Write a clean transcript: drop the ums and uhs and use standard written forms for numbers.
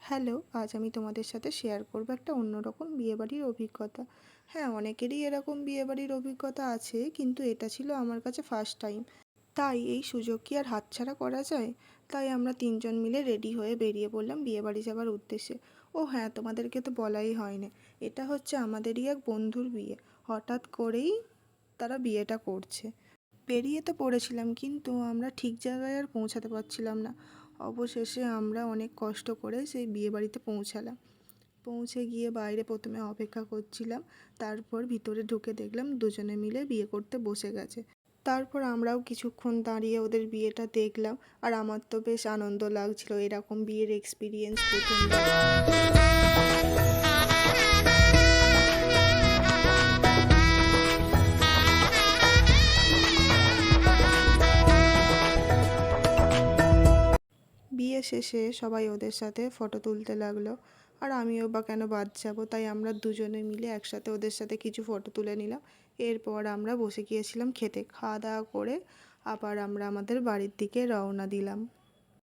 Hello, আজ আমি তোমাদের সাথে শেয়ার করব একটা অন্যরকম বিয়েবাড়ির অভিজ্ঞতা। হ্যাঁ, অনেকেরই এরকম বিয়েবাড়ির অভিজ্ঞতা আছে, কিন্তু এটা ছিল আমার কাছে ফার্স্ট টাইম। তাই এই সুযোগ কি আর হাতছাড়া করা যায়? তাই আমরা তিনজন মিলে রেডি হয়ে বেরিয়ে পড়লাম বিয়েবাড়ি যাওয়ার উদ্দেশ্যে। ও হ্যাঁ, তোমাদেরকে তো বলাই হয়নি, এটা হচ্ছে আমাদেরই এক বন্ধুর বিয়ে। হঠাৎ করেই তারা বিয়েটা করছে। বেরিয়ে তো পড়েছিলাম, কিন্তু আমরা ঠিক জায়গায় আর পৌঁছাতে পারছিলাম না। অবশেষে আমরা অনেক কষ্ট করে সেই বিয়েবাড়িতে পৌঁছালাম। পৌঁছে গিয়ে বাইরে প্রথমে অপেক্ষা করছিলাম, তারপর ভিতরে ঢুকে দেখলাম দুজনে মিলে বিয়ে করতে বসে গেছে। তারপর আমরাও কিছুক্ষণ দাঁড়িয়ে ওদের বিয়েটা দেখলাম। আর আমার তো বেশ আনন্দ লাগছিল, এরকম বিয়ের এক্সপিরিয়েন্স প্রথমবার। বিয়ে শেষে সবাই ওদের সাথে ফটো তুলতে লাগলো, আর আমিও বা কেন বাদ যাবো, তাই আমরা দুজনে মিলে একসাথে ওদের সাথে কিছু ফটো তুলে নিলাম। এরপর আমরা বসে গিয়েছিলাম খেতে। খাওয়া দাওয়া করে আবার আমরা আমাদের বাড়ির দিকে রওনা দিলাম।